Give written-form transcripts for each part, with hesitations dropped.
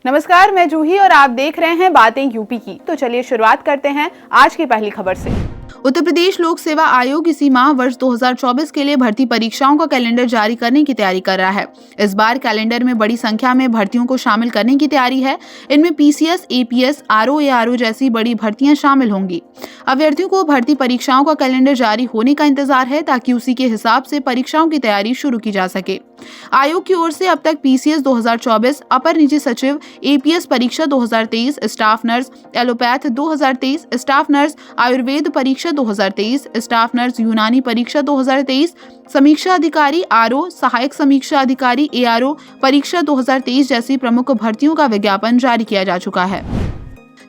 नमस्कार, मैं जूही और आप देख रहे हैं बातें यूपी की। तो चलिए शुरुआत करते हैं आज की पहली खबर से। उत्तर प्रदेश लोक सेवा आयोग इसी माह वर्ष 2024 के लिए भर्ती परीक्षाओं का कैलेंडर जारी करने की तैयारी कर रहा है। इस बार कैलेंडर में बड़ी संख्या में भर्तियों को शामिल करने की तैयारी है। इनमें पीसीएस, एपीएस, आरओ जैसी बड़ी भर्तियां शामिल होंगी। अभ्यर्थियों को भर्ती परीक्षाओं का कैलेंडर जारी होने का इंतजार है ताकि उसी के हिसाब से परीक्षाओं की तैयारी शुरू की जा सके। आयोग की ओर से अब तक पीसीएस 2024, अपर निजी सचिव, एपीएस परीक्षा 2023, staff nurse allopath 2023, staff nurse Ayurveda परीक्षा 2023, स्टाफ नर्स यूनानी परीक्षा 2023, समीक्षा अधिकारी आरओ, सहायक समीक्षा अधिकारी एआरओ परीक्षा 2023 जैसी प्रमुख भर्तियों का विज्ञापन जारी किया जा चुका है।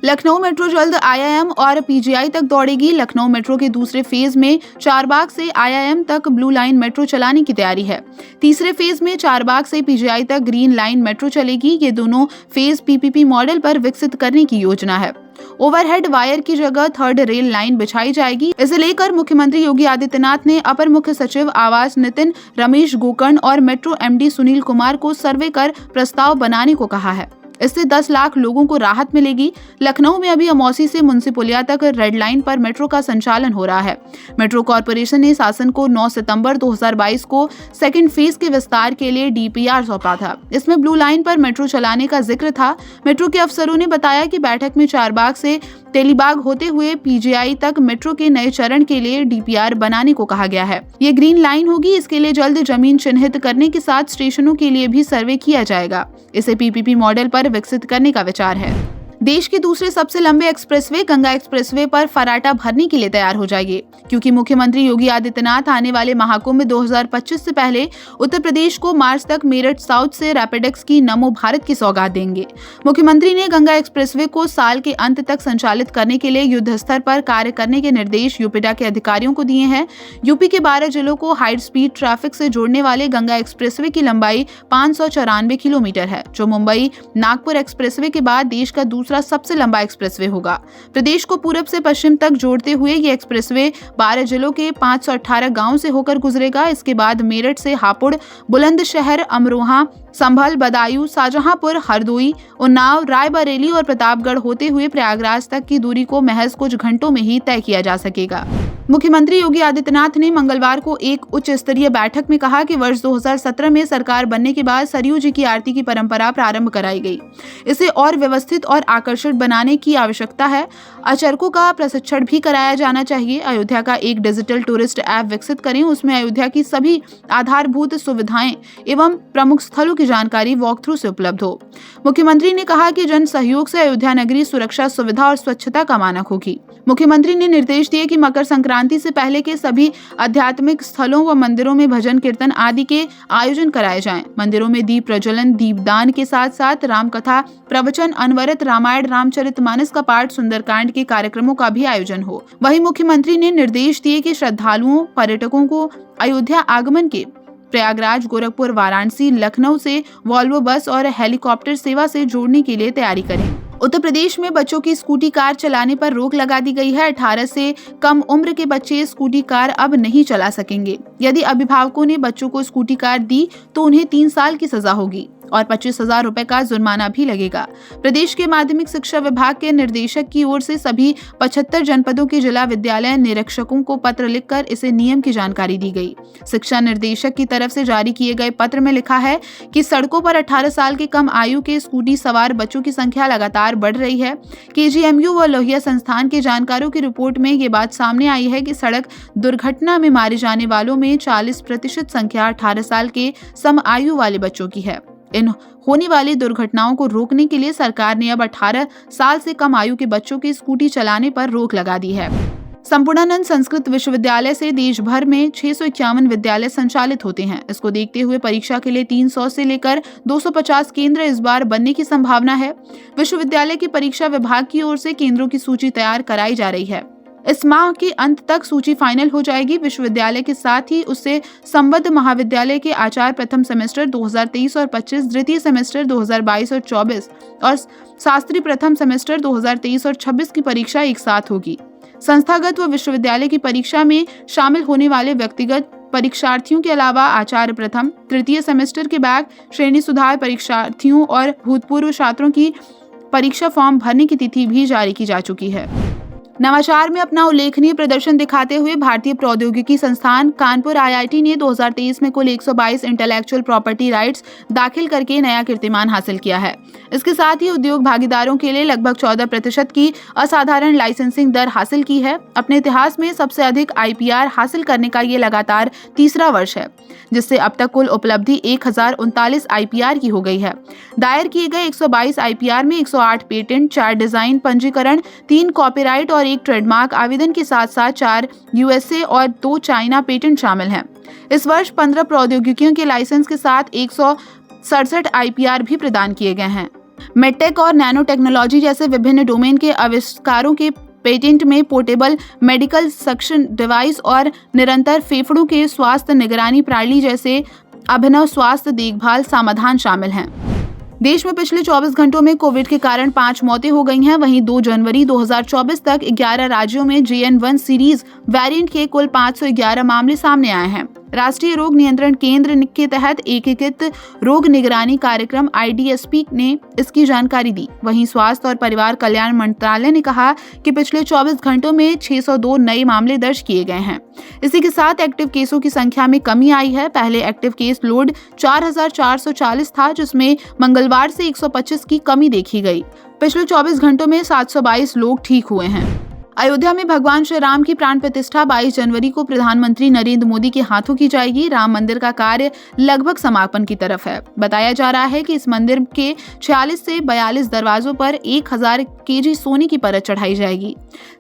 लखनऊ मेट्रो जल्द आईआईएम और पीजीआई तक दौड़ेगी। लखनऊ मेट्रो के दूसरे फेज में चारबाग से आईआईएम तक ब्लू लाइन मेट्रो चलाने की तैयारी है। तीसरे फेज में चारबाग से पीजीआई तक ग्रीन लाइन मेट्रो चलेगी। ये दोनों फेज पीपीपी मॉडल पर विकसित करने की योजना है। ओवरहेड वायर की जगह थर्ड रेल लाइन बिछाई जाएगी। इसे लेकर मुख्यमंत्री योगी आदित्यनाथ ने अपर मुख्य सचिव आवास नितिन रमेश गोकर्ण और मेट्रो एमडी सुनील कुमार को सर्वे कर प्रस्ताव बनाने को कहा है। इससे 10 लाख लोगों को राहत मिलेगी। लखनऊ में अभी अमौसी से मुंसिपुलिया तक रेड लाइन पर मेट्रो का संचालन हो रहा है। मेट्रो कॉर्पोरेशन ने शासन को 9 सितंबर 2022 को सेकंड फेज के विस्तार के लिए डीपीआर सौंपा था। इसमें ब्लू लाइन पर मेट्रो चलाने का जिक्र था। मेट्रो के अफसरों ने बताया कि बैठक में चारबाग से तेलीबाग होते हुए पीजीआई तक मेट्रो के नए चरण के लिए डीपीआर बनाने को कहा गया है। ये ग्रीन लाइन होगी। इसके लिए जल्द जमीन चिन्हित करने के साथ स्टेशनों के लिए भी सर्वे किया जाएगा। इसे पीपीपी मॉडल पर विकसित करने का विचार है। देश के दूसरे सबसे लंबे एक्सप्रेसवे गंगा एक्सप्रेसवे पर फराटा भरने के लिए तैयार हो जाएंगे, क्योंकि मुख्यमंत्री योगी आदित्यनाथ आने वाले महाकुंभ 2025 से पहले उत्तर प्रदेश को मार्च तक मेरठ साउथ से रैपिडेक्स की नमो भारत की सौगात देंगे। मुख्यमंत्री ने गंगा एक्सप्रेसवे को साल के अंत तक संचालित करने के लिए युद्ध स्तर पर कार्य करने के निर्देश यूपीडा के अधिकारियों को दिए हैं। यूपी के 12 जिलों को हाई स्पीड ट्रैफिक से जोड़ने वाले गंगा एक्सप्रेसवे की लंबाई 594 किलोमीटर है, जो मुंबई नागपुर एक्सप्रेसवे के बाद देश का दूसरा सबसे लंबा एक्सप्रेसवे होगा। प्रदेश को पूरब से पश्चिम तक जोड़ते हुए ये एक्सप्रेसवे 12 जिलों के 518 गांवों से होकर गुजरेगा। इसके बाद मेरठ से हापुड़, बुलंदशहर, अमरोहा, संभल, बदायूं, शाहजहांपुर, हरदोई, उन्नाव, रायबरेली और प्रतापगढ़ होते हुए प्रयागराज तक की दूरी को महज कुछ घंटों में ही तय किया जा सकेगा। मुख्यमंत्री योगी आदित्यनाथ ने मंगलवार को एक उच्च स्तरीय बैठक में कहा कि वर्ष 2017 में सरकार बनने के बाद सरयू जी की आरती की परंपरा प्रारंभ कराई गई। इसे और व्यवस्थित और आकर्षक बनाने की आवश्यकता है। अर्चकों का प्रशिक्षण भी कराया जाना चाहिए। अयोध्या का एक डिजिटल टूरिस्ट ऐप विकसित करें। उसमें अयोध्या की सभी आधारभूत सुविधाएं एवं प्रमुख स्थलों की जानकारी वॉक थ्रू से उपलब्ध हो। मुख्यमंत्री ने कहा कि जन सहयोग से अयोध्या नगरी सुरक्षा, सुविधा और स्वच्छता का मानक होगी। मुख्यमंत्री ने निर्देश दिए कि मकर संक्रांति से पहले के सभी आध्यात्मिक स्थलों व मंदिरों में भजन कीर्तन आदि के आयोजन कराए जाएं। मंदिरों में दीप प्रज्वलन, दीपदान के साथ साथ राम कथा, प्रवचन, अनवरत रामायण, रामचरितमानस का पाठ, सुंदरकांड के कार्यक्रमों का भी आयोजन हो। वहीं मुख्यमंत्री ने निर्देश दिए कि श्रद्धालुओं, पर्यटकों को अयोध्या आगमन के प्रयागराज, गोरखपुर, वाराणसी, लखनऊ से वॉल्वो बस और हेलीकॉप्टर सेवा से जोड़ने के लिए तैयारी करें। उत्तर प्रदेश में बच्चों की स्कूटी कार चलाने पर रोक लगा दी गई है। 18 से कम उम्र के बच्चे स्कूटी कार अब नहीं चला सकेंगे। यदि अभिभावकों ने बच्चों को स्कूटी कार दी तो उन्हें 3 साल की सजा होगी और 25,000 रुपए का जुर्माना भी लगेगा। प्रदेश के माध्यमिक शिक्षा विभाग के निर्देशक की ओर से सभी 75 जनपदों के जिला विद्यालय निरीक्षकों को पत्र लिखकर इसे नियम की जानकारी दी गई। शिक्षा निर्देशक की तरफ से जारी किए गए पत्र में लिखा है कि सड़कों पर 18 साल के कम आयु के स्कूटी सवार बच्चों की संख्या लगातार बढ़ रही है। केजीएमयू व लोहिया संस्थान के जानकारों की रिपोर्ट में ये बात सामने आई है कि सड़क दुर्घटना में मारे जाने वालों में 40% संख्या 18 साल के सम आयु वाले बच्चों की है। इन होने वाली दुर्घटनाओं को रोकने के लिए सरकार ने अब 18 साल से कम आयु के बच्चों के स्कूटी चलाने पर रोक लगा दी है। संपूर्णानंद संस्कृत विश्वविद्यालय से देश भर में 651 विद्यालय संचालित होते हैं। इसको देखते हुए परीक्षा के लिए 300 से लेकर 250 केंद्र इस बार बनने की संभावना है। विश्वविद्यालय की परीक्षा विभाग की ओर से केंद्रों की सूची तैयार कराई जा रही है। इस माह के अंत तक सूची फाइनल हो जाएगी। विश्वविद्यालय के साथ ही उससे संबद्ध महाविद्यालय के आचार्य प्रथम सेमेस्टर 2023 और 25, द्वितीय सेमेस्टर 2022 और 24 और शास्त्री प्रथम सेमेस्टर 2023 और 26 की परीक्षा एक साथ होगी। संस्थागत व विश्वविद्यालय की परीक्षा में शामिल होने वाले व्यक्तिगत परीक्षार्थियों के अलावा आचार्य प्रथम, तृतीय सेमेस्टर के बैक, श्रेणी सुधार परीक्षार्थियों और भूतपूर्व छात्रों की परीक्षा फॉर्म भरने की तिथि भी जारी की जा चुकी है। नवाचार में अपना उल्लेखनीय प्रदर्शन दिखाते हुए भारतीय प्रौद्योगिकी संस्थान कानपुर IIT ने 2023 में कुल 122 इंटेलेक्चुअल प्रॉपर्टी राइट्स दाखिल करके नया कीर्तिमान हासिल किया है। इसके साथ ही उद्योग भागीदारों के लिए लगभग 14% की असाधारण लाइसेंसिंग दर हासिल की है। अपने इतिहास में सबसे अधिक IPR हासिल करने का ये लगातार तीसरा वर्ष है, जिससे अब तक कुल उपलब्धि 1039 IPR की हो गई है। दायर किए गए 122 IPR में 108 पेटेंट, 4 डिजाइन पंजीकरण, 3 कॉपीराइट और 1 ट्रेडमार्क आवेदन के साथ साथ 4 USA और 2 चाइना पेटेंट शामिल हैं। इस वर्ष 15 प्रौद्योगिकियों के लाइसेंस के साथ 167 IPR भी प्रदान किए गए हैं। मेडटेक और नैनो टेक्नोलॉजी जैसे विभिन्न डोमेन के आविष्कारों के पेटेंट में पोर्टेबल मेडिकल सक्शन डिवाइस और निरंतर फेफड़ों के स्वास्थ्य निगरानी प्रणाली जैसे अभिनव स्वास्थ्य देखभाल समाधान शामिल हैं। देश में पिछले 24 घंटों में कोविड के कारण 5 मौतें हो गई हैं। वहीं 2 जनवरी 2024 तक 11 राज्यों में JN1 सीरीज वेरिएंट के कुल 511 मामले सामने आए हैं। राष्ट्रीय रोग नियंत्रण केंद्र के तहत एकीकृत रोग निगरानी कार्यक्रम IDSP ने इसकी जानकारी दी। वहीं स्वास्थ्य और परिवार कल्याण मंत्रालय ने कहा कि पिछले 24 घंटों में 602 नए मामले दर्ज किए गए हैं। इसी के साथ एक्टिव केसों की संख्या में कमी आई है। पहले एक्टिव केस लोड 4440 था, जिसमें मंगलवार से 125 की कमी देखी गई। पिछले 24 घंटों में 722 लोग ठीक हुए हैं। अयोध्या में भगवान श्री राम की प्राण प्रतिष्ठा 22 जनवरी को प्रधानमंत्री नरेंद्र मोदी के हाथों की जाएगी। राम मंदिर का कार्य लगभग समापन की तरफ है। बताया जा रहा है कि इस मंदिर के 46 से 42 दरवाजों पर 1000 kg सोने की परत चढ़ाई जाएगी।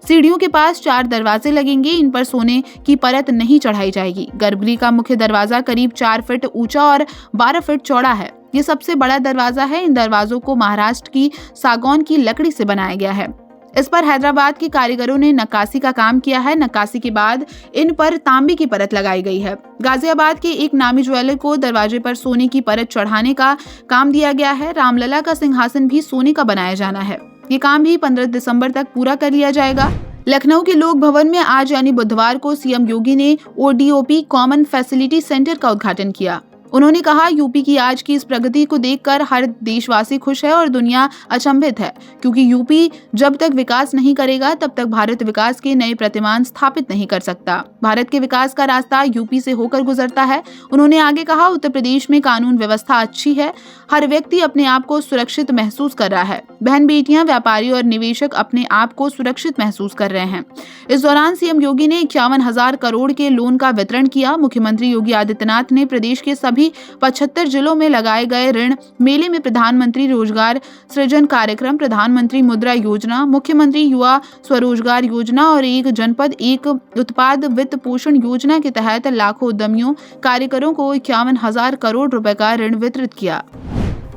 सीढ़ियों के पास 4 दरवाजे लगेंगे, इन पर सोने की परत नहीं चढ़ाई जाएगी। गर्भगृह का मुख्य दरवाजा करीब 4 फीट ऊंचा और 12 फीट चौड़ा है। ये सबसे बड़ा दरवाजा है। इन दरवाजों को महाराष्ट्र की सागौन की लकड़ी से बनाया गया है। इस पर हैदराबाद के कारीगरों ने नक्काशी का काम किया है। नक्काशी के बाद इन पर तांबे की परत लगाई गई है। गाजियाबाद के एक नामी ज्वेलर को दरवाजे पर सोने की परत चढ़ाने का काम दिया गया है। रामलला का सिंहासन भी सोने का बनाया जाना है। ये काम भी 15 दिसंबर तक पूरा कर लिया जाएगा। लखनऊ के लोक भवन में आज यानी बुधवार को CM योगी ने ODOP कॉमन फैसिलिटी सेंटर का उद्घाटन किया। उन्होंने कहा, यूपी की आज की इस प्रगति को देखकर हर देशवासी खुश है और दुनिया अचंभित है, क्योंकि यूपी जब तक विकास नहीं करेगा तब तक भारत विकास के नए प्रतिमान स्थापित नहीं कर सकता। भारत के विकास का रास्ता यूपी से होकर गुजरता है। उन्होंने आगे कहा, उत्तर प्रदेश में कानून व्यवस्था अच्छी है। हर व्यक्ति अपने आप को सुरक्षित महसूस कर रहा है। बहन बेटियां, व्यापारी और निवेशक अपने आप को सुरक्षित महसूस कर रहे हैं। इस दौरान CM योगी ने 51,000 करोड़ के लोन का वितरण किया। मुख्यमंत्री योगी आदित्यनाथ ने प्रदेश के सभी 75 जिलों में लगाए गए ऋण मेले में प्रधानमंत्री रोजगार सृजन कार्यक्रम, प्रधानमंत्री मुद्रा योजना, मुख्यमंत्री युवा स्वरोजगार योजना और एक जनपद एक उत्पाद वित्त पोषण योजना के तहत लाखों उद्यमियों कारीगरों को 51,000 करोड़ रुपए का ऋण वितरित किया।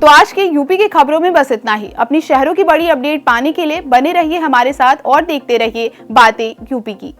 तो आज के यूपी की खबरों में बस इतना ही। अपनी शहरों की बड़ी अपडेट पाने के लिए बने रहिए हमारे साथ और देखते रहिए बातें यूपी की।